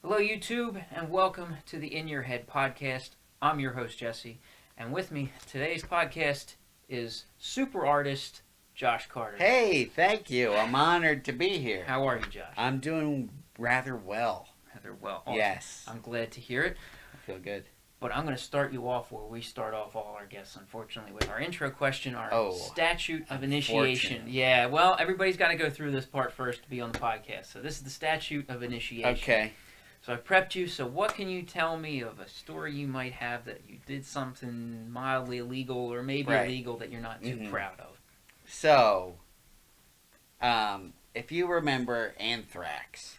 Hello, YouTube, and welcome to the In Your Head podcast. I'm your host, Jesse, and with me today's podcast is super artist Josh Carter. Hey, thank you. I'm honored to be here. How are you, Josh? I'm doing rather well. Rather well. Awesome. Yes. I'm glad to hear it. I feel good. But I'm going to start you off where we start off all our guests, unfortunately, with our intro question, our statute of initiation. Yeah, well, everybody's got to go through this part first to be on the podcast. So this is the statute of initiation. Okay. So I prepped you. So what can you tell me of a story you might have that you did something mildly illegal or maybe illegal that you're not too proud of? So, if you remember Anthrax,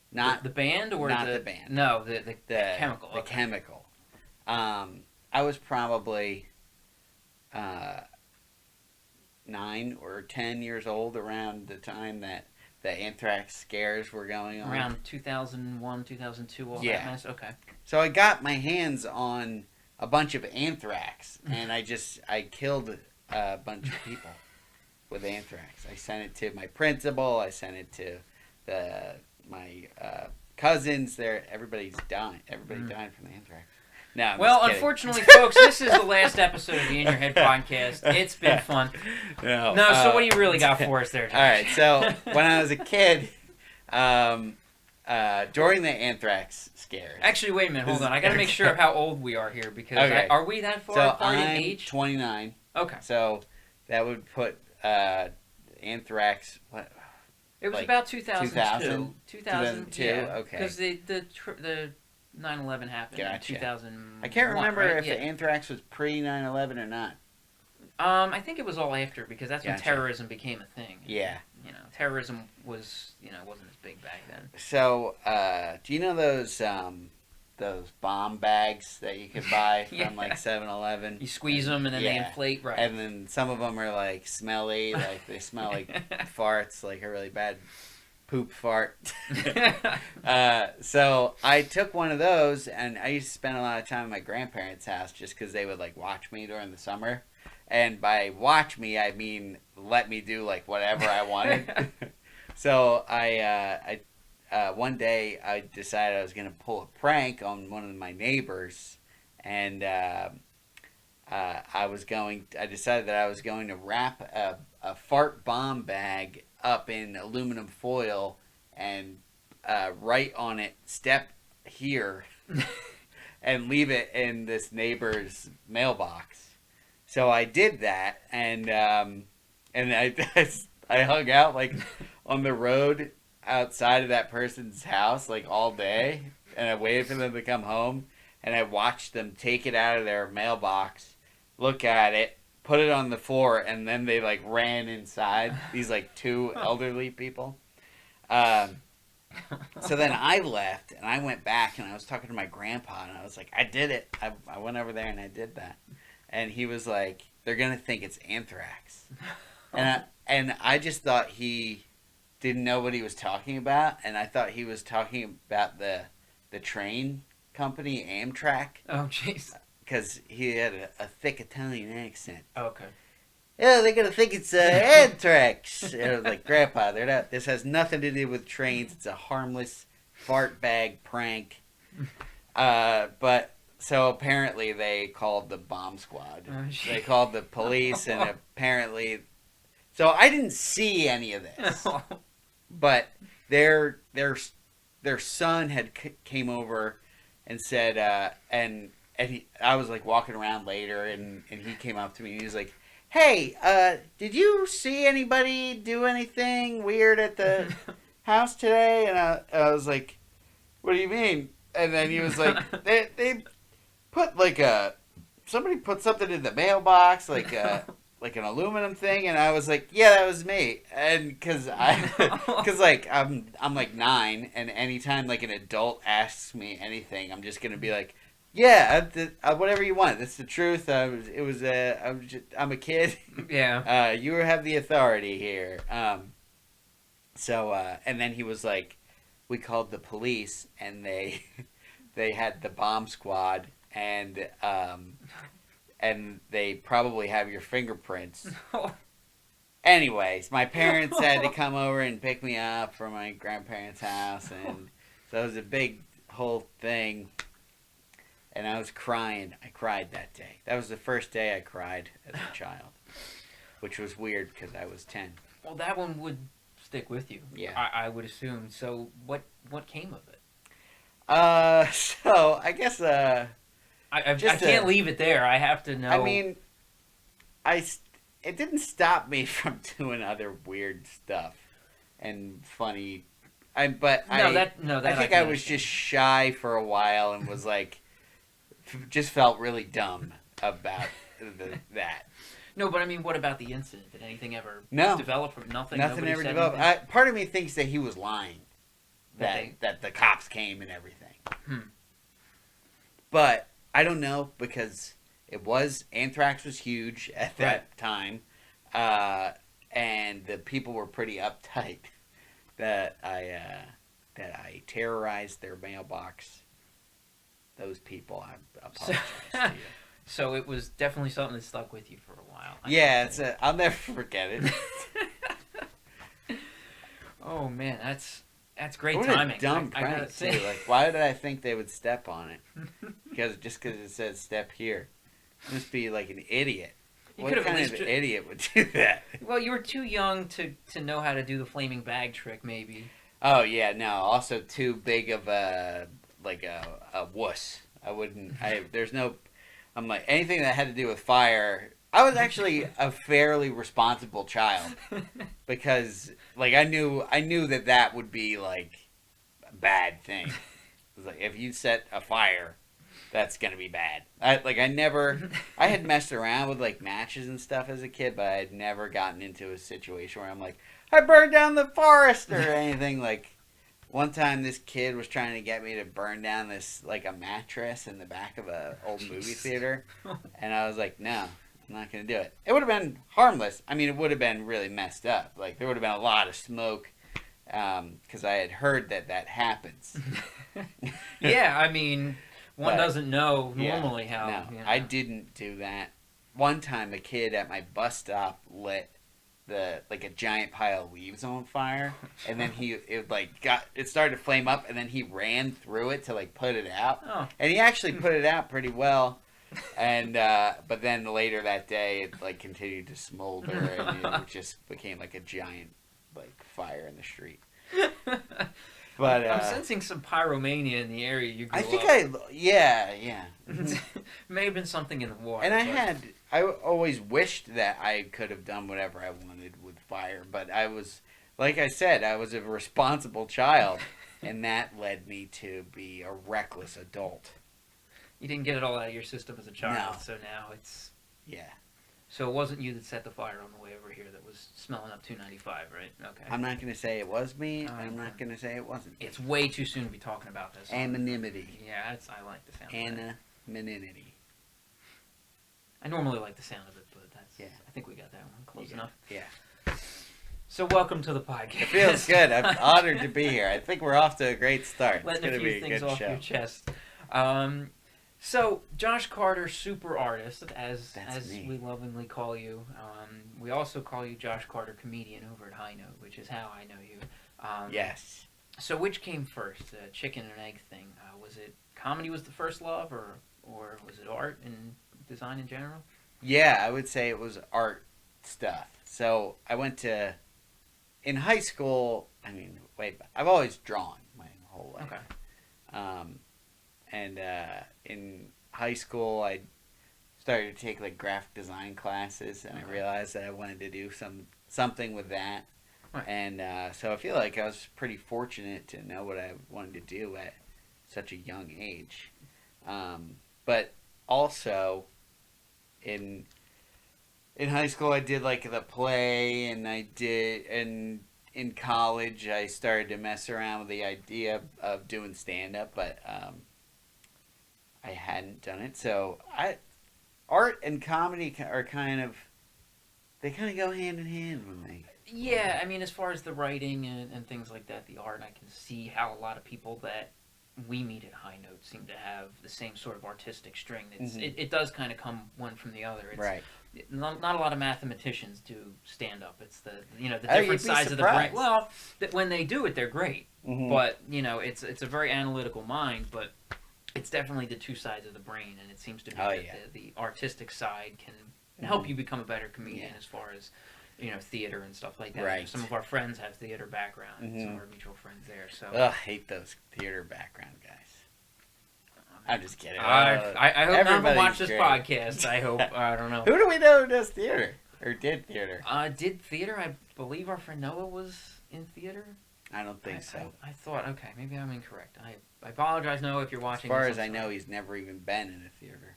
not the band or not the band. No, the chemical. The chemical. I was probably 9 or 10 years old around the time that the anthrax scares were going on. Around 2001, 2002, all that mess? Okay. So I got my hands on a bunch of anthrax, and I killed a bunch of people with anthrax. I sent it to my principal. I sent it to my cousins. Everybody's dying. Everybody dying from the anthrax. No, I'm just kidding. Unfortunately, folks, this is the last episode of the In Your Head podcast. It's been fun. No, so what do you really got for us there, Josh? All right, so when I was a kid, during the anthrax scare. Actually, wait a minute. Hold on. I got to make sure of how old we are here because are we that far apart in age? 29. Okay. So that would put anthrax. What? It was about 2002. 2002. Yeah, okay. Because the 9/11 happened in 2001. I can't remember if the anthrax was pre 9/11 or not. I think it was all after because that's when terrorism became a thing. Yeah. You know, terrorism was wasn't as big back then. So, do you know those bomb bags that you could buy from like 7-Eleven? You squeeze them and then they inflate, right? And then some of them are like smelly, like they smell like farts, like a really bad poop fart. So I took one of those, and I used to spend a lot of time at my grandparents' house just because they would like watch me during the summer. And by watch me, I mean let me do like whatever I wanted. So I one day I decided I was going to pull a prank on one of my neighbors, and I decided that I was going to wrap a fart bomb bag up in aluminum foil and write on it, "Step here," and leave it in this neighbor's mailbox. So I did that, and I hung out like on the road outside of that person's house like all day, and I waited for them to come home, and I watched them take it out of their mailbox, look at it, put it on the floor, and then they like ran inside. These like two elderly people. So then I left, and I went back, and I was talking to my grandpa, and I was like, I did it. I went over there and I did that. And he was like, they're gonna think it's anthrax. And I just thought he didn't know what he was talking about, and I thought he was talking about the train company Amtrak. Oh, jeez. Because he had a thick Italian accent. Okay. Yeah, they're gonna think it's anthrax. And I was like, Grandpa, this has nothing to do with trains. It's a harmless fart bag prank. But so apparently they called the bomb squad. Oh, they called the police, and apparently, so I didn't see any of this, but their son had came over and said, I was like walking around later, and he came up to me and he was like, "Hey, did you see anybody do anything weird at the house today?" And I was like, "What do you mean?" And then he was like, they put like somebody put something in the mailbox, like like an aluminum thing, and I was like, "Yeah, that was me." And cause like I'm like 9, and anytime like an adult asks me anything, I'm just gonna be like, "Yeah, whatever you want. That's the truth. I'm a kid. Yeah. You have the authority here." So and then he was like, we called the police, and they had the bomb squad, and they probably have your fingerprints. Anyways, my parents had to come over and pick me up from my grandparents' house, and so it was a big whole thing, and I was crying. I cried that day. That was the first day I cried as a child, which was weird because I was 10. Well, that one would stick with you. Yeah. I would assume. So what came of it? So I guess I can't leave it there. I have to know. I mean, it didn't stop me from doing other weird stuff and funny. I think I was just shy for a while and was like, just felt really dumb about that. No, but I mean, what about the incident? Did anything ever develop from nothing? Nothing ever developed. Part of me thinks that he was lying. That the cops came and everything. But I don't know because anthrax was huge at that time, and the people were pretty uptight that I terrorized their mailbox. Those people, I apologize to you. So it was definitely something that stuck with you for a while. I'll never forget it. Oh man, that's great what timing. A dumb prank too. Like, why did I think they would step on it? Because it says step here. I must be like an idiot. What kind of idiot would do that? Well, you were too young to know how to do the flaming bag trick, maybe. Oh yeah, no. Also too big of a wuss. I wouldn't. I'm like anything that had to do with fire. I was actually a fairly responsible child because, like, I knew that would be like a bad thing. It was like if you set a fire, that's gonna be bad. I had messed around with like matches and stuff as a kid, but I had never gotten into a situation where I'm like, I burned down the forest or anything. Like one time, this kid was trying to get me to burn down this like a mattress in the back of a old movie theater, and I was like, no. I'm not going to do it. It would have been harmless. I mean, it would have been really messed up. Like, there would have been a lot of smoke because I had heard that happens. Yeah, I mean, one doesn't know normally how. No, I didn't do that. One time, a kid at my bus stop lit a giant pile of leaves on fire, and then it started to flame up, and then he ran through it to like put it out, and he actually put it out pretty well. And but then later that day it like continued to smolder and it just became like a giant like fire in the street. But I'm sensing some pyromania in the area you grew up. Yeah. May have been something in the water. And I always wished that I could have done whatever I wanted with fire, but I was, like I said, I was a responsible child, and that led me to be a reckless adult. You didn't get it all out of your system as a child, No. So now it's... Yeah. So it wasn't you that set the fire on the way over here that was smelling up 295, right? Okay. I'm not going to say it was me, and I'm not going to say it wasn't me. It's way too soon to be talking about this. Anonymity. Yeah, I like the sound of that. Anonymity. I normally like the sound of it, but yeah. I think we got that one close enough. Yeah. So welcome to the podcast. It feels good. I'm honored to be here. I think we're off to a great start. Letting it's going to be a good show. Letting a few things off your chest. So, Josh Carter, super artist, as we lovingly call you. We also call you Josh Carter, comedian over at High Note, which is how I know you. Yes. So, which came first, the chicken and egg thing? Was it comedy was the first love, or was it art and design in general? Yeah, I would say it was art stuff. So, I went to, in high school, I've always drawn my whole life. Okay. And in high school, I started to take like graphic design classes, and I realized that I wanted to do something with that. Right. And so I feel like I was pretty fortunate to know what I wanted to do at such a young age. But also, in high school, I did like the play, and in college, I started to mess around with the idea of doing stand-up, but I hadn't done it. So art and comedy are kind of go hand in hand with me. Yeah, I mean, as far as the writing and things like that, the art, I can see how a lot of people that We Meet at High Note seem to have the same sort of artistic string. It does kind of come one from the other. It's, right. Not a lot of mathematicians do stand up. It's the different sides of the brain. Well, when they do it, they're great. But it's a very analytical mind. But it's definitely the two sides of the brain, and it seems to be that the artistic side can help you become a better comedian as far as theater and stuff like that. Right. Some of our friends have theater background, and some of our mutual friends there. So I hate those theater background guys. I'm just kidding. I hope none of them watch this podcast. I hope. I don't know. Who do we know who does theater or did theater? Did theater? I believe our friend Noah was in theater. I don't think so. I thought, okay, maybe I'm incorrect. I apologize, Noah, if you're watching. As far as I know, he's never even been in a theater.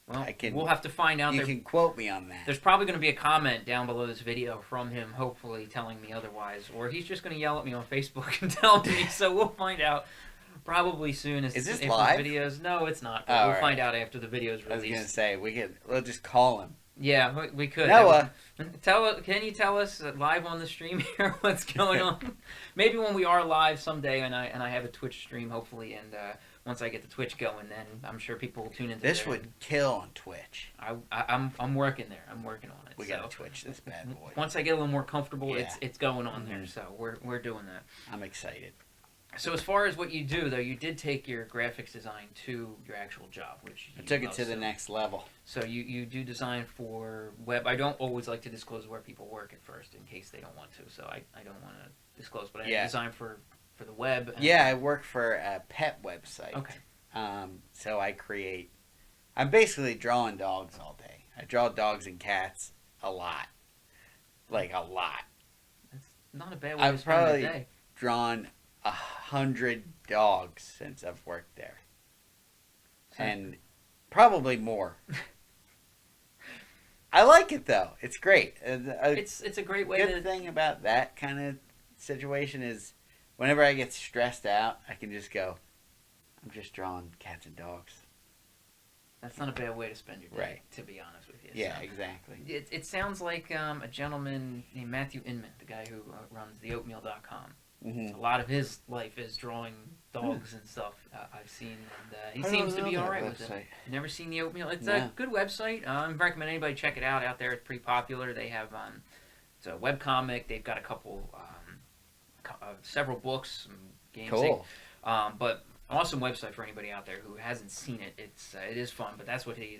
Well, we'll have to find out. You can quote me on that. There's probably going to be a comment down below this video from him, hopefully telling me otherwise, or he's just going to yell at me on Facebook and tell me. So we'll find out probably soon. Is this live? Videos? No, it's not. But we'll find out after the video's released. I was going to say we'll just call him. Yeah, we could. Noah, can you tell us live on the stream here what's going on? Maybe when we are live someday, and I have a Twitch stream, hopefully, and once I get the Twitch going, then I'm sure people will tune into this. Would kill on Twitch. I'm working there. I'm working on it. We gotta Twitch this bad boy. Once I get a little more comfortable, it's going on there. So we're doing that. I'm excited. So as far as what you do, though, you did take your graphics design to your actual job, which I took it to the next level. So you do design for web. I don't always like to disclose where people work at first in case they don't want to. So I don't want to disclose, but I design for the web. I work for a pet website. Okay. So I'm basically drawing dogs all day. I draw dogs and cats a lot. Like a lot. That's not a bad way to spend a day. I've probably drawn 100 dogs since I've worked there. And probably more. I like it though. It's great. It's a great way. Good thing about that kind of situation is whenever I get stressed out, I can just go, I'm just drawing cats and dogs. That's not a bad way to spend your day, to be honest with you. Yeah, so, exactly. It sounds like a gentleman named Matthew Inman, the guy who runs theoatmeal.com. A lot of his life is drawing dogs and stuff. I've seen, and he seems to be all right with it. Never seen the Oatmeal. It's a good website. I recommend anybody check it out. Out there, it's pretty popular. They have it's a webcomic. They've got a couple, several books, some games. Cool. But awesome website for anybody out there who hasn't seen it. It is fun, but that's what he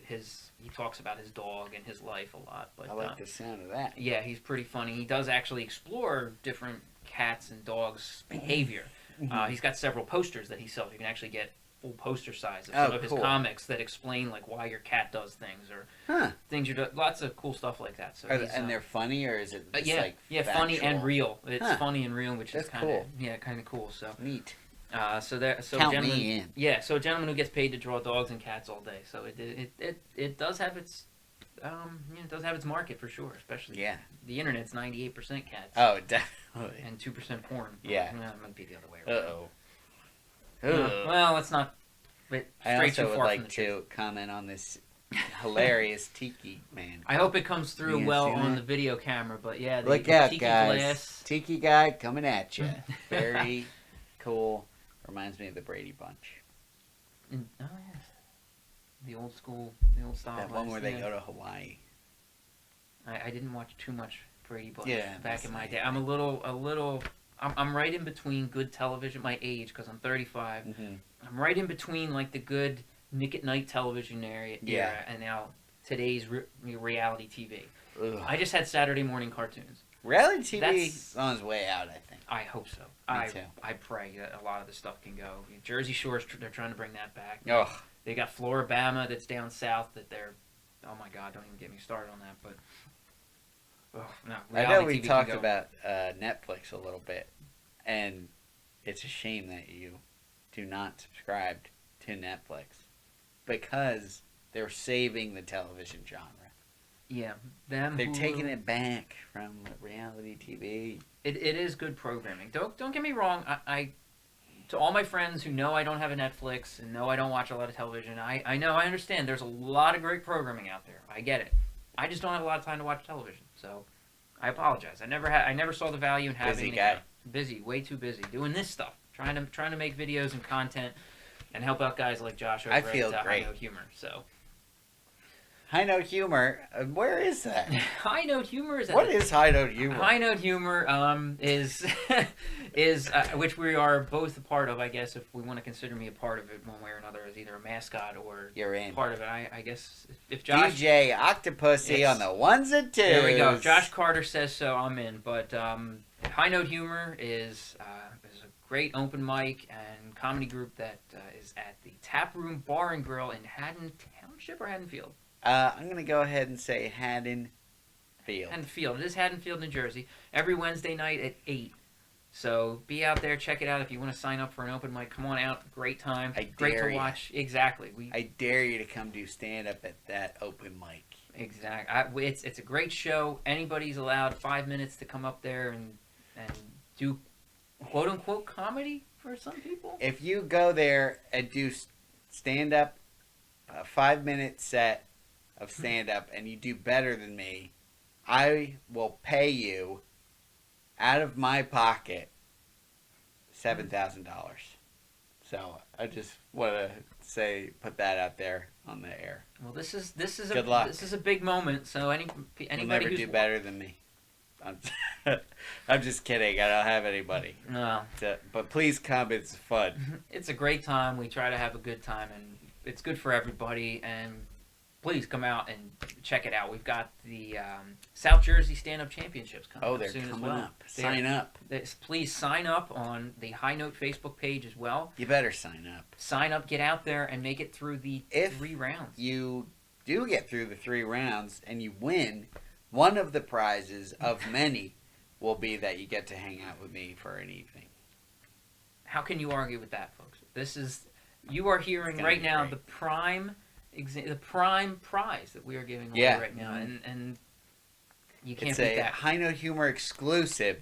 talks about his dog and his life a lot. But I like the sound of that. Yeah, he's pretty funny. He does actually explore different cats and dogs' behavior. He's got several posters that he sells. You can actually get full poster size of some of his comics that explain like why your cat does things or things you're doing. Lots of cool stuff like that. So and they're funny, or is it just funny and real? It's funny and real, which is kind of cool. So neat. So Count me in. Yeah, so a gentleman who gets paid to draw dogs and cats all day. So it does have its it does have its market for sure, especially the internet's 98% cats. Oh, definitely. And 2% porn. Yeah. It might be the other way around. Well, let's not. I also would like to comment on this hilarious Tiki man. I hope it comes through well on the video camera, but yeah. Look out, Tiki guys. Glass. Tiki guy coming at you. Very cool. Reminds me of the Brady Bunch. Oh, yes. The old style. That one where they go to Hawaii. I didn't watch too much Brady Bunch back in my day. I'm a little. I'm right in between good television, my age, because I'm 35. I'm right in between like the good Nick at Night television era and now today's reality TV. Ugh. I just had Saturday morning cartoons. Reality TV is on its way out, I think. I hope so. Me too. I pray that a lot of the stuff can go. Jersey Shore's they're trying to bring that back. Ugh. They got Floribama that's down south that they're. Oh my God! Don't even get me started on that. But no, I know we talked about Netflix a little bit, and it's a shame that you do not subscribe to Netflix because they're saving the television genre. Yeah, they're taking it back from reality TV. It is good programming. Don't get me wrong. I to all my friends who know I don't have a Netflix and know I don't watch a lot of television, I understand. There's a lot of great programming out there. I get it. I just don't have a lot of time to watch television, so I apologize. I never saw the value in having busy guy. Busy, way too busy doing this stuff. trying to make videos and content and help out guys like Josh over I feel at great. High Note Humor. So High Note Humor, where is that? High Note Humor is what is High Note Humor? High Note Humor is which we are both a part of, I guess, if we want to consider me a part of it one way or another, as either a mascot or you're in part of it. I guess if Josh DJ Octopussy on the ones and twos. There we go. If Josh Carter says so, I'm in. But High Note Humor is a great open mic and comedy group that is at the Tap Room Bar and Grill in Haddon Township or Haddonfield. I'm going to go ahead and say Haddonfield. Haddonfield. It is Haddonfield, New Jersey. Every Wednesday night at 8. So be out there, check it out. If you want to sign up for an open mic, come on out. Great time. Great to watch. Exactly. I dare you to come do stand-up at that open mic. Exactly. It's a great show. Anybody's allowed 5 minutes to come up there and do quote-unquote comedy for some people. If you go there and do stand-up, a 5-minute set of stand-up, and you do better than me, I will pay you out of my pocket $7,000. So I just want to put that out there on the air. Well, this is Good luck. This is a big moment. So anybody You'll never do better than me. I'm just kidding. I don't have anybody. No. But please come. It's fun. It's a great time. We try to have a good time, and it's good for everybody. And please come out and check it out. We've got the South Jersey Stand-Up Championships coming up soon as well. Coming up. Sign up. Please sign up on the High Note Facebook page as well. You better sign up. Sign up, get out there, and make it through the 3 rounds. You do get through the 3 rounds and you win, one of the prizes of many will be that you get to hang out with me for an evening. How can you argue with that, folks? You are hearing right now great. the prime prize that we are giving away right now, and you can't beat that. It's a High Note Humor exclusive.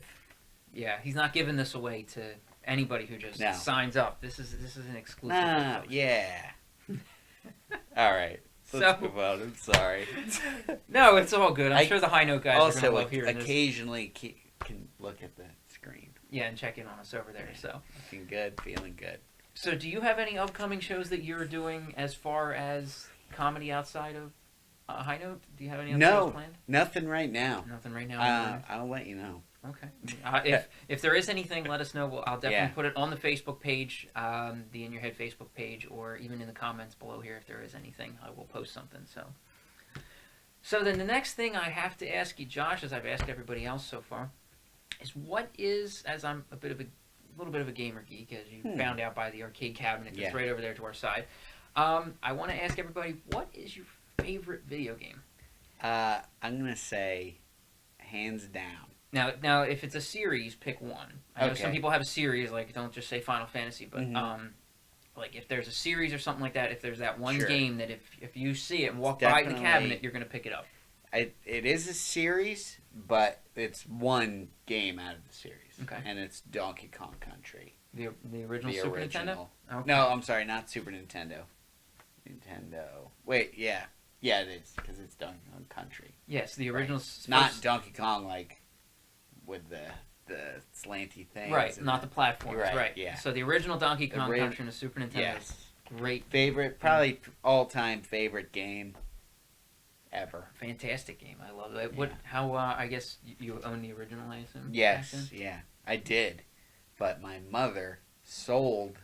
Yeah, he's not giving this away to anybody who just signs up. This is an exclusive. Yeah. All right. Let's move on. I'm sorry. No, it's all good. I'm sure the High Note guys are going to love hearing this. Occasionally can look at the screen. Yeah, and check in on us over there. So looking good, feeling good. So do you have any upcoming shows that you're doing as far as comedy outside of High Note? Do you have any other shows planned? Nothing right now. Nothing right now? I'll let you know. Okay. If there is anything, let us know. I'll definitely put it on the Facebook page, the In Your Head Facebook page, or even in the comments below here if there is anything. I will post something. So then the next thing I have to ask you, Josh, as I've asked everybody else so far, is as I'm a little bit of a gamer geek, as you found out by the arcade cabinet that's right over there to our side. I want to ask everybody, what is your favorite video game? I'm gonna say, hands down. Now, if it's a series, pick one. I know some people have a series, like don't just say Final Fantasy, but like if there's a series or something like that, if there's that one game that if you see it and walk by the cabinet, you're gonna pick it up. It is a series, but it's one game out of the series. Okay. And it's Donkey Kong Country. The original Super Nintendo? Okay. No, I'm sorry, not Super Nintendo. Wait, yeah. Yeah, it is, because it's Donkey Kong Country. Yes, the original... Not Donkey Kong, like, with the slanty things. Right, not the platforms. Right, yeah. So the original Donkey Kong Country and the Super Nintendo. Yes. Great. Favorite, probably all-time favorite game ever. Fantastic game. I love it. What? How? I guess you own the original, I assume. Yes. Yeah, I did, but my mother sold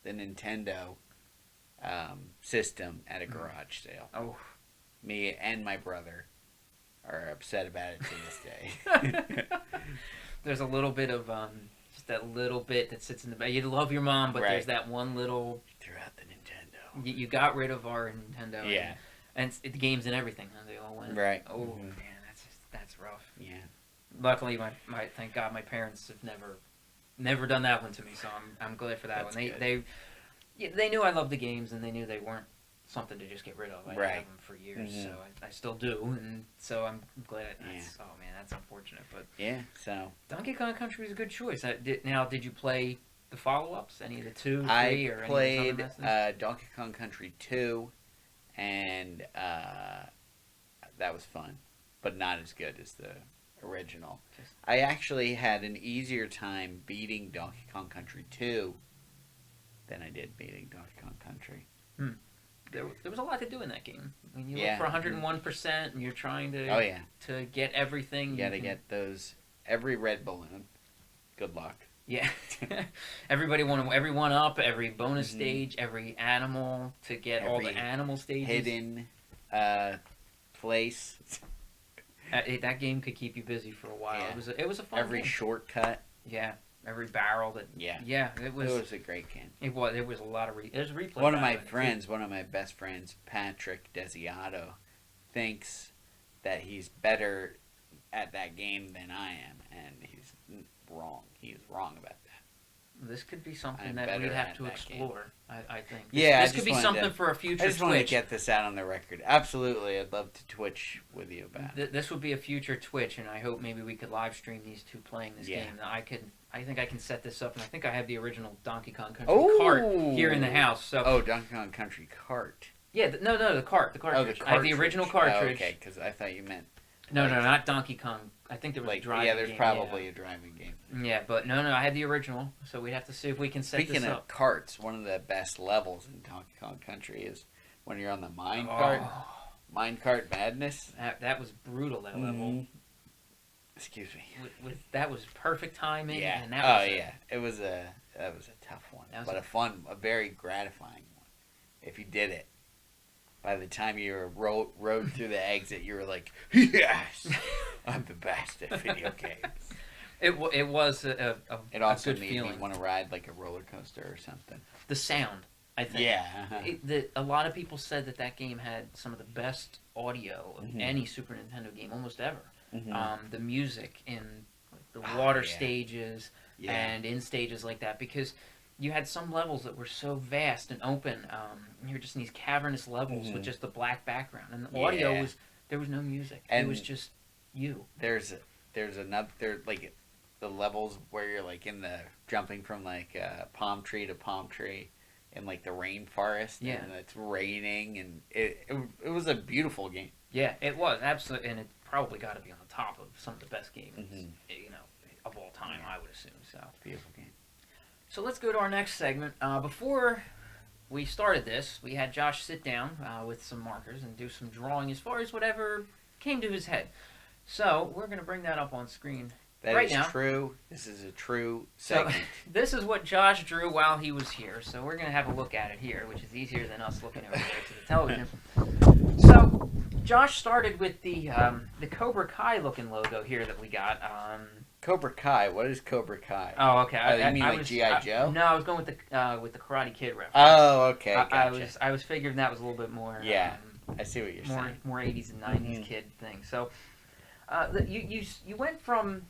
the Nintendo system at a garage sale. Oh. Me and my brother are upset about it to this day. There's a little bit of just that little bit that sits in the back. You love your mom, but there's that one little. Threw out the Nintendo. You got rid of our Nintendo. Yeah. And the games and everything, huh? They all went. Right. Oh man, that's rough. Yeah. Luckily, my thank God my parents have never done that one to me, so I'm glad for that That's one. good. They knew I loved the games, and they knew they weren't something to just get rid of. I had them for years, so I still do, and so I'm glad. Oh man, that's unfortunate, but yeah. So Donkey Kong Country was a good choice. Did you play the follow-ups? Any of the 2, 3, or any of the played Donkey Kong Country 2, and that was fun, but not as good as the original. I actually had an easier time beating Donkey Kong Country 2 than I did beating Donkey Kong Country. There was a lot to do in that game. I mean, you look for 101%, and you're trying to to get everything. You got to get those every red balloon. Good luck. Yeah, everybody wanted every one up, every bonus stage, every animal to get all the animal stages. Hidden place. That game could keep you busy for a while. Yeah. It was a fun every game. Shortcut. Yeah, every barrel that. Yeah. It was a great game. It was. There was a lot of there's replay. One of my best friends, Patrick Desiato, thinks that he's better at that game than I am, and he's wrong. He was wrong about that. This could be something that we'd have to explore. I think. This could be something for a future. I just want to get this out on the record. Absolutely, I'd love to Twitch with you about it. This would be a future Twitch, and I hope maybe we could live stream these two playing this game. I think I can set this up, and I think I have the original Donkey Kong Country cart here in the house. So. Donkey Kong Country cart. Yeah, the cart. The cartridge. I have the original cartridge. Oh, okay, because I thought you meant. No, not Donkey Kong. I think there was a driving game. Yeah, there's probably a driving game. Yeah, but no, I had the original, so we'd have to see if we can set this up. Speaking of carts, one of the best levels in Donkey Kong Country is when you're on the mine cart. Minecart madness. That was brutal, that level. Excuse me. That was perfect timing. Yeah. And that was that was a tough one, but a very gratifying one. If you did it. By the time you rode through the exit, you were like, "Yes, I'm the best at video games." It was a It also good made feeling. me want to ride like a roller coaster or something. The sound, I think. Yeah. A lot of people said that game had some of the best audio of any Super Nintendo game almost ever. The music in the water stages and in stages like that, because you had some levels that were so vast and open. You're just in these cavernous levels with just the black background, and the audio there was no music. And it was just you. There's another like the levels where you're like in the jumping from like palm tree to palm tree in like the rainforest. Yeah, and it's raining, and it was a beautiful game. Yeah, it was absolutely, and it probably got to be on the top of some of the best games of all time. I would assume so. Beautiful game. So let's go to our next segment. Before we started this, we had Josh sit down with some markers and do some drawing as far as whatever came to his head. So we're going to bring that up on screen right now. That is true. This is a true segment. So this is what Josh drew while he was here. So we're going to have a look at it here, which is easier than us looking over there to the television. So Josh started with the Cobra Kai looking logo here that we got. Cobra Kai. What is Cobra Kai? Oh, okay. You mean like G.I. Joe? No, I was going with the Karate Kid reference. Oh, okay. Gotcha. I was figuring that was a little bit more. Yeah, I see what you're saying. More 80s and 90s kid thing. So, you went from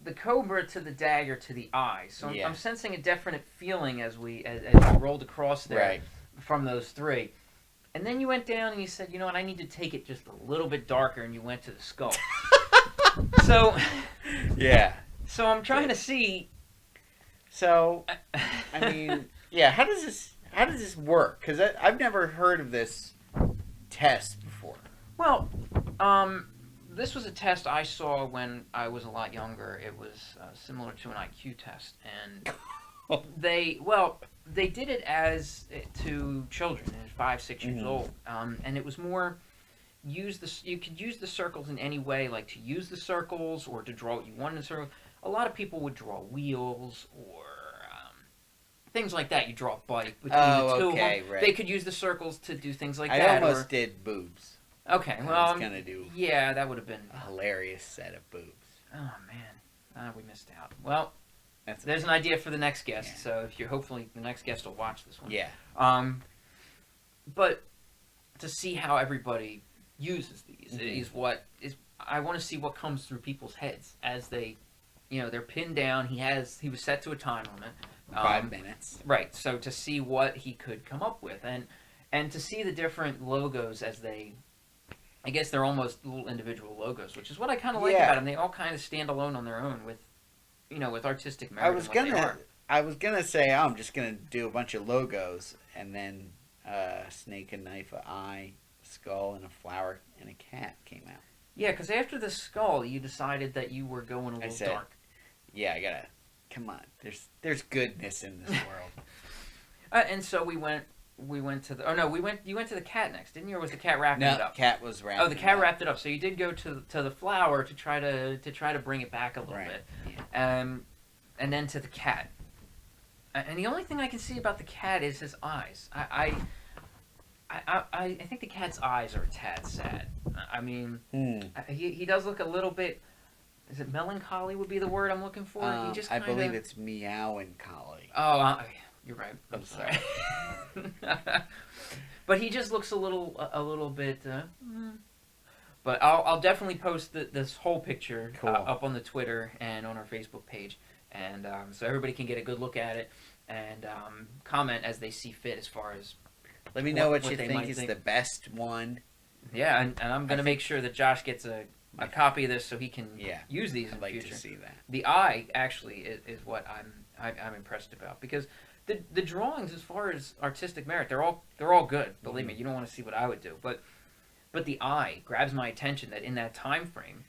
the Cobra to the dagger to the eye. So I'm sensing a definite feeling as we rolled across there from those three. And then you went down and you said, you know what, I need to take it just a little bit darker, and you went to the skull. So, yeah. So I'm trying to see. So, I mean, how does this work? Because I've never heard of this test before. Well, this was a test I saw when I was a lot younger. It was similar to an IQ test, and they did it to children, 5, 6 years old, and it was more. You could use the circles in any way, like to use the circles or to draw what you wanted in a circle. A lot of people would draw wheels or things like that. You draw a bike between the two of them. Right. They could use the circles to do things like that. I almost did boobs. Okay, well, I was gonna do. Yeah, that would have been a hilarious set of boobs. Oh man, we missed out. Well, there's an idea for the next guest. So if hopefully the next guest will watch this one. Yeah. But to see how everybody uses these is I want to see what comes through people's heads as they, they're pinned down. He was set to a time limit, 5 minutes. Right. So to see what he could come up with, and to see the different logos as they, I guess they're almost little individual logos, which is what I kind of like about them. They all kind of stand alone on their own with artistic merit. I was gonna say I'm just gonna do a bunch of logos and then snake and knife, an eye, a skull, and a flower and a cat came out. Yeah, because after the skull, you decided that you were going a little dark. Yeah, I gotta. Come on, there's goodness in this world. And so we went to the. Oh no, you went to the cat next, didn't you? Or was the cat wrapping it up? Cat was wrapping. Oh, the cat wrapped it up. So you did go to the flower to try to bring it back a little bit, and then to the cat. And the only thing I can see about the cat is his eyes. I think the cat's eyes are a tad sad. I mean, he does look a little bit. Is it melancholy? Would be the word I'm looking for. He just I believe it's meow-and-collie. Oh, you're right. I'm sorry. But he just looks a little bit. But I'll definitely post this whole picture up on the Twitter and on our Facebook page, and so everybody can get a good look at it and comment as they see fit as far as. Let me know what you think is the best one. Yeah, and I'm gonna make sure that Josh gets a copy of this so he can use these in the future. I'd like to see that. The eye actually is what I'm impressed about, because the drawings, as far as artistic merit, they're all good. Believe me, you don't want to see what I would do, but the eye grabs my attention. That in that time frame,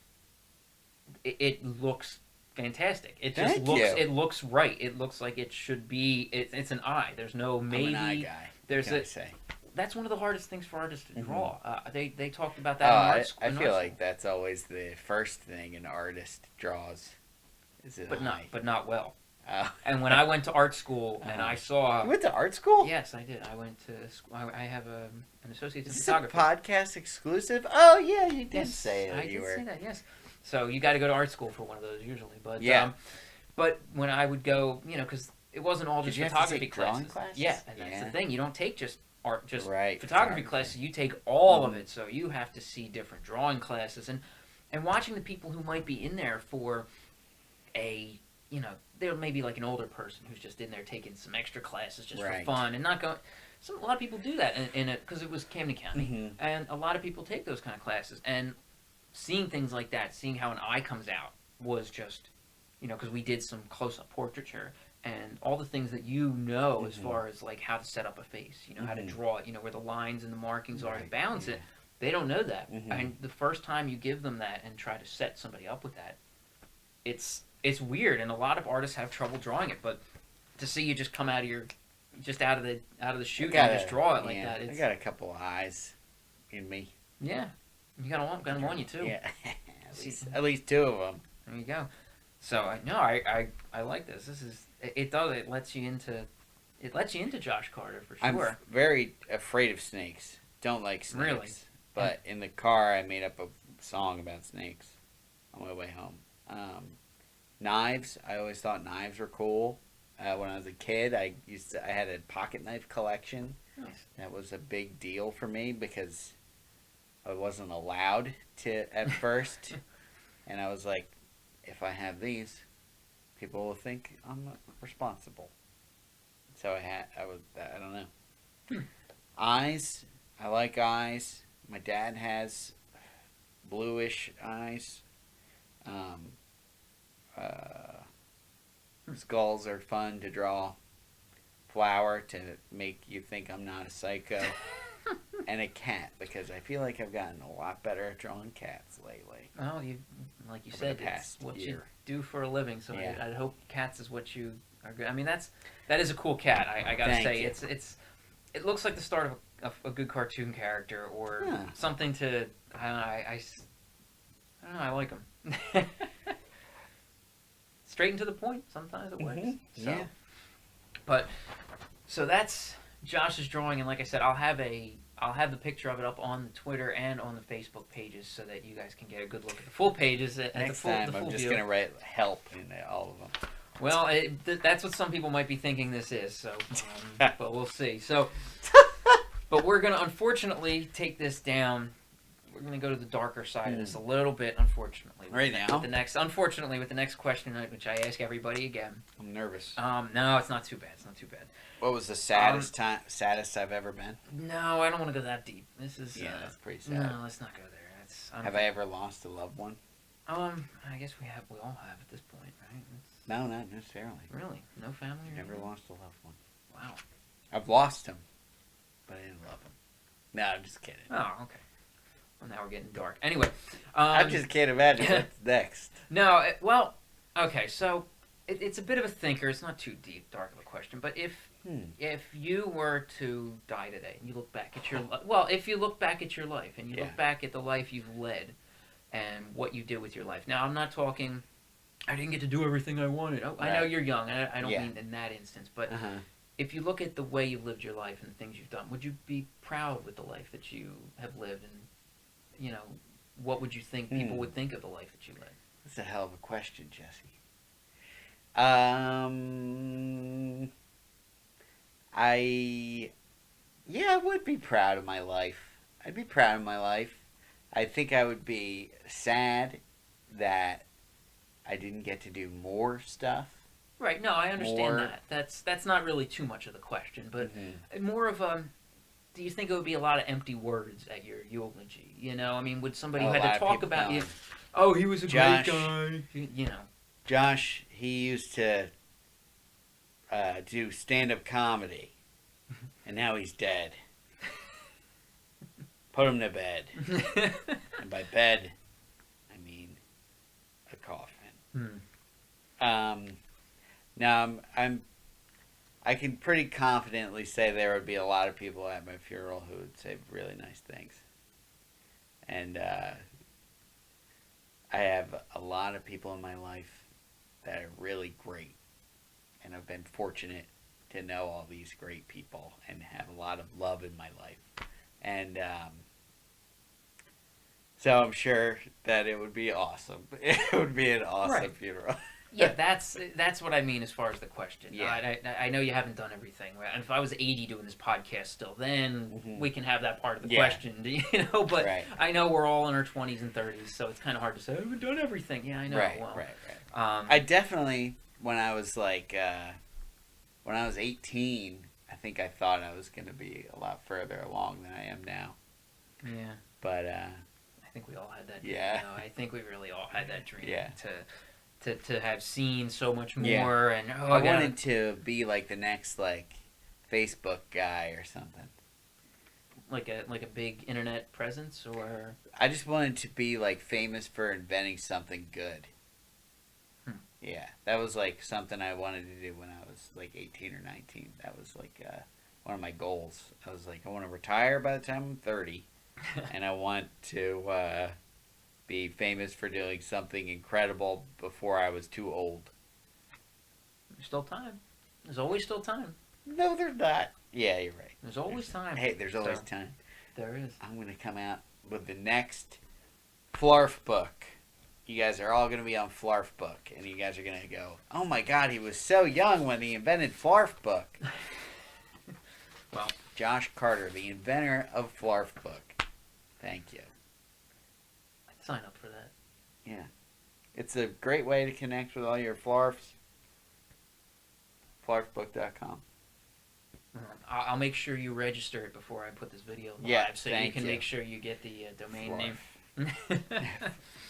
it looks fantastic. It just it looks right. It looks like it should be. It's an eye. There's no maybe. I'm an eye guy. That's one of the hardest things for artists to draw. They talked about that in art school. I feel like that's always the first thing an artist draws. Is an eye. But not well. And when I went to art school and I saw... You went to art school? Yes, I did. I went to school. I have an associate's in photography. Is this a podcast exclusive? Oh, yeah, you did say that. I did say that, yes. So you got to go to art school for one of those usually. But but when I would go, because it wasn't all just photography classes. Yeah, and that's the thing. You don't take just art, just photography classes. You take all of it. So you have to see different drawing classes. And watching the people who might be in there for a... they're maybe like an older person who's just in there taking some extra classes just for fun and not going. A lot of people do that in it because it was Camden County, and a lot of people take those kind of classes. And seeing things like that, seeing how an eye comes out, was just, because we did some close-up portraiture and all the things that as far as like how to set up a face, how to draw it, where the lines and the markings are to balance it. They don't know that, and the first time you give them that and try to set somebody up with that, it's weird, and a lot of artists have trouble drawing it. But to see you just come out of the chute and just draw it like that, I got a couple of eyes in me. Yeah, you got them on you too. Yeah, at least two of them. There you go. So I like this. It lets you into Josh Carter for sure. I'm very afraid of snakes. Don't like snakes. Really? But in the car, I made up a song about snakes on my way home. Knives. I always thought knives were cool. When I was a kid, I had a pocket knife collection. Nice. That was a big deal for me because I wasn't allowed to at first, and I was like, if I have these, people will think I'm responsible. So I don't know. Eyes. I like eyes. My dad has bluish eyes. Skulls are fun to draw. Flower to make you think I'm not a psycho. And a cat, because I feel like I've gotten a lot better at drawing cats lately. Well, like you said, it's what you do for a living. So I hope cats is what you are good. I mean, that is a cool cat. I gotta say, it looks like the start of a good cartoon character or something to. I don't know. I like them. Straight and to the point. Sometimes it works. So, but so that's Josh's drawing, and like I said, I'll have the picture of it up on the Twitter and on the Facebook pages so that you guys can get a good look at the full pages. Next time, I'm just gonna write help in all of them. Well, that's what some people might be thinking this is. So, but we'll see. So, but we're gonna unfortunately take this down. We're going to go to the darker side of this a little bit, unfortunately. Right now? With the next question, which I ask everybody again. I'm nervous. No, it's not too bad. It's not too bad. What was the saddest I've ever been? No, I don't want to go that deep. This is... that's pretty sad. No, let's not go there. Have I ever lost a loved one? I guess we all have at this point, right? No, not necessarily. Really? No family? Never lost a loved one. Wow. I've lost him, but I didn't love him. No, I'm just kidding. Oh, okay. Well, now we're getting dark. Anyway. I just can't imagine what's next. No, well, okay, so it's a bit of a thinker. It's not too deep, dark of a question. But if you were to die today and you look back at your if you look back at your life and you look back at the life you've led and what you did with your life. Now, I'm not talking, I didn't get to do everything I wanted. Oh, I know you're young. I don't mean in that instance. But if you look at the way you lived your life and the things you've done, would you be proud with the life that you have lived? And, what would you think people would think of the life that you led? That's a hell of a question, Jesse. I would be proud of my life. I'd be proud of my life. I think I would be sad that I didn't get to do more stuff. Right. No, I understand that. That's not really too much of the question, but more of a. Do you think it would be a lot of empty words at your eulogy? I mean, would somebody who had to talk about you? Oh, he was a great guy. Josh, he used to do stand-up comedy, and now he's dead. Put him to bed. And by bed, I mean a coffin. Now, I can pretty confidently say there would be a lot of people at my funeral who would say really nice things. And I have a lot of people in my life that are really great. And I've been fortunate to know all these great people and have a lot of love in my life. And so I'm sure that it would be awesome. It would be an awesome funeral. Yeah, that's what I mean as far as the question. Yeah. I know you haven't done everything. And if I was 80 doing this podcast still, then we can have that part of the question, But I know we're all in our 20s and 30s, so it's kind of hard to say, I haven't done everything. Yeah, I know. Right. I definitely, when I was 18, I think I thought I was going to be a lot further along than I am now. Yeah. But I think we all had that dream. Yeah. I think we really all had that dream. Yeah. To have seen so much more, and I wanted to be like the next Facebook guy or something, like a big internet presence, or I just wanted to be famous for inventing something good. Yeah, that was something I wanted to do when I was 18 or 19. That was one of my goals. I was I want to retire by the time I'm 30, and I want to be famous for doing something incredible before I was too old. There's still time. There's always still time. No, there's not. Yeah, you're right. There's always time. Hey, there's always time. There is. I'm going to come out with the next Flarf book. You guys are all going to be on Flarf book, and you guys are going to go, oh my God, he was so young when he invented Flarf book. Well, Josh Carter, the inventor of Flarf book. Thank you. Sign up for that. Yeah. It's a great way to connect with all your Flarfs. Flarfbook.com. I'll make sure you register it before I put this video live, so you can make sure you get the domain name.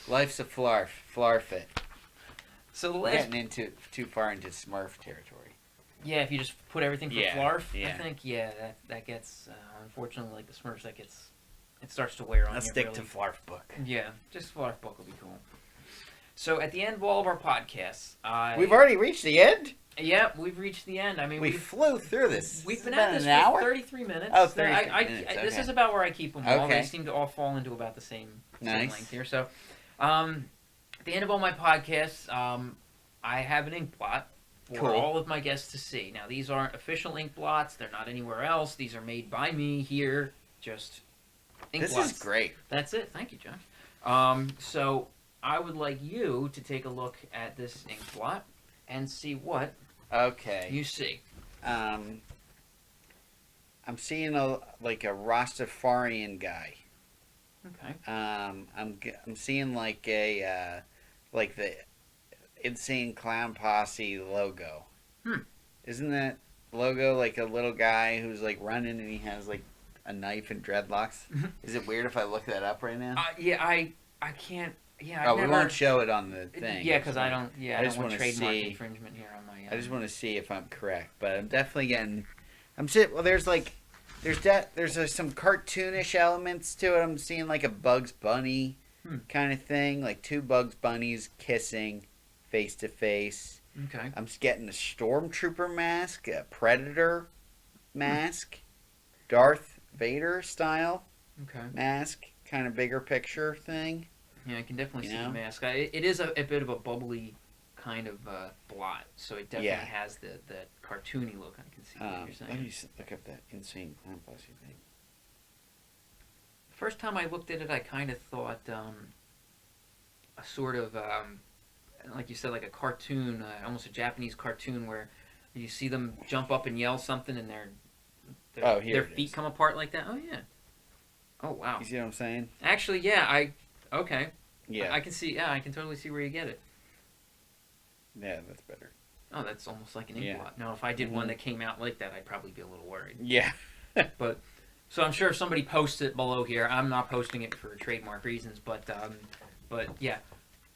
Life's a Flarf. Flarf it. So we're getting into too far into Smurf territory. Yeah, if you just put everything for Flarf, I think that gets unfortunately the Smurfs it starts to wear on. Let's stick to Flarf book. Yeah, just Flarf book will be cool. So at the end of all of our podcasts, we've already reached the end. Yeah, we've reached the end. I mean, we flew through this. We've been at this for 33 minutes. Oh, 33 minutes. Okay. This is about where I keep them all. They seem to all fall into about the same length here. So, at the end of all my podcasts, I have an Inkblot for all of my guests to see. Now, these aren't official Inkblots. They're not anywhere else. These are made by me here. Just Inkblots. This is great. That's it. Thank you, Josh. So I would like you to take a look at this Inkblot and see what you see. I'm seeing a Rastafarian guy. Okay. I'm seeing the Insane Clown Posse logo. Isn't that logo a little guy who's running and he has a knife and dreadlocks? Is it weird if I look that up right now? I can't. Yeah, we won't show it on the thing. Yeah, because I don't. Yeah, I just don't want trademark infringement here on my. I just want to see if I'm correct, but I'm definitely getting. Well, there's There's some cartoonish elements to it. I'm seeing like a Bugs Bunny kind of thing, like two Bugs Bunnies kissing face to face. Okay. I'm getting a Stormtrooper mask, a Predator mask, Darth Vader style mask, kind of bigger picture thing. Yeah, I can definitely see the mask. It is a bit of a bubbly kind of blot, so it definitely has that cartoony look. I can see what you're saying. Let me look up that insane plant pussy thing. The first time I looked at it, I kind of thought a sort of, like you said, like a cartoon, almost a Japanese cartoon where you see them jump up and yell something and their feet come apart like that. Oh, yeah. Oh, wow. You see what I'm saying? Actually, yeah, okay. Yeah. I can see, I can totally see where you get it. Yeah, that's better. Oh, that's almost like an Inkblot. Now, if I did one that came out like that, I'd probably be a little worried. Yeah. But, so I'm sure if somebody posts it below here, I'm not posting it for trademark reasons, but yeah.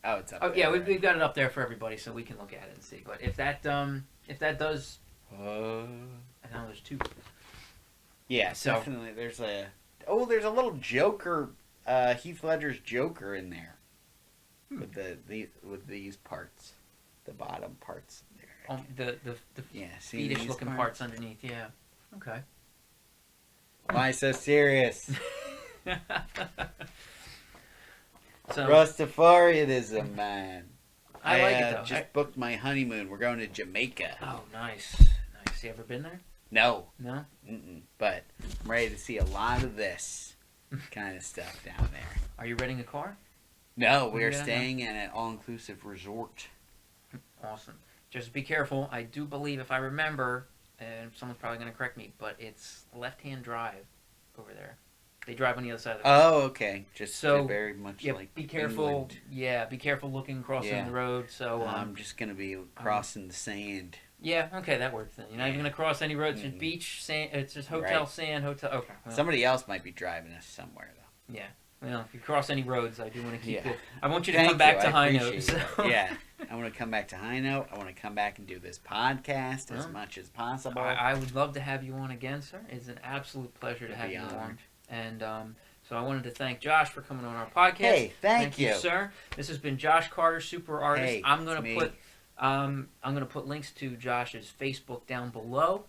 Oh, it's up there. Yeah, right? we've got it up there for everybody so we can look at it and see. But if that does... I know there's two. Yeah, so, definitely. There's a little Joker, Heath Ledger's Joker in there. With these parts. The bottom parts there. The feetish looking parts underneath, yeah. Okay. Why so serious? So, Rastafarianism, man. I like it though. Just booked my honeymoon. We're going to Jamaica. Oh, nice. Nice. You ever been there? No. No? Mm-mm. But I'm ready to see a lot of this kind of stuff down there. Are you renting a car? No, we're staying in an all-inclusive resort. Awesome. Just be careful. I do believe, if I remember, and someone's probably going to correct me, but it's left-hand drive over there. They drive on the other side of the road. Oh, okay. Just so very much like be careful. England. Yeah, be careful looking crossing the road. So I'm just going to be crossing the sand. Yeah, okay, that works then. You're not even going to cross any roads. It's just beach, sand. It's just hotel, sand, hotel. Okay. Well. Somebody else might be driving us somewhere, though. Yeah. Well, if you cross any roads, I do want to keep it. I want you to come back to high note. So. Yeah. I want to come back to high note. I want to come back and do this podcast as much as possible. I would love to have you on again, sir. It's an absolute pleasure to have you on. And so I wanted to thank Josh for coming on our podcast. Hey, thank you, sir. This has been Josh Carter, Super Artist. Hey, I'm gonna put links to Josh's Facebook down below.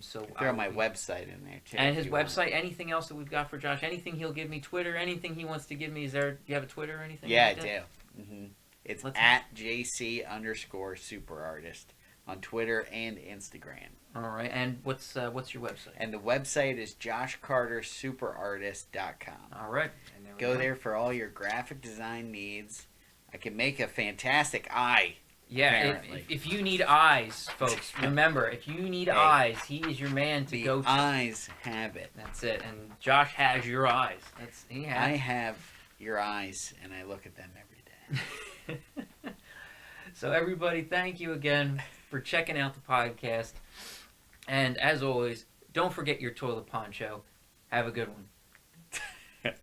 So throw on my website in there too. And his website. Anything else that we've got for Josh? Anything he'll give me? Twitter? Anything he wants to give me? Do you have a Twitter or anything? Yeah, I do. Mm-hmm. It's at JC_superartist on Twitter and Instagram. All right. And what's your website? And the website is joshcartersuperartist.com. All right. And go there for all your graphic design needs. I can make a fantastic eye. Yeah, if you need eyes, folks, remember, if you need eyes, he is your man to go to. The eyes have it. That's it. And Josh has your eyes. I have your eyes, and I look at them every day. So, everybody, thank you again for checking out the podcast. And as always, don't forget your toilet poncho. Have a good one.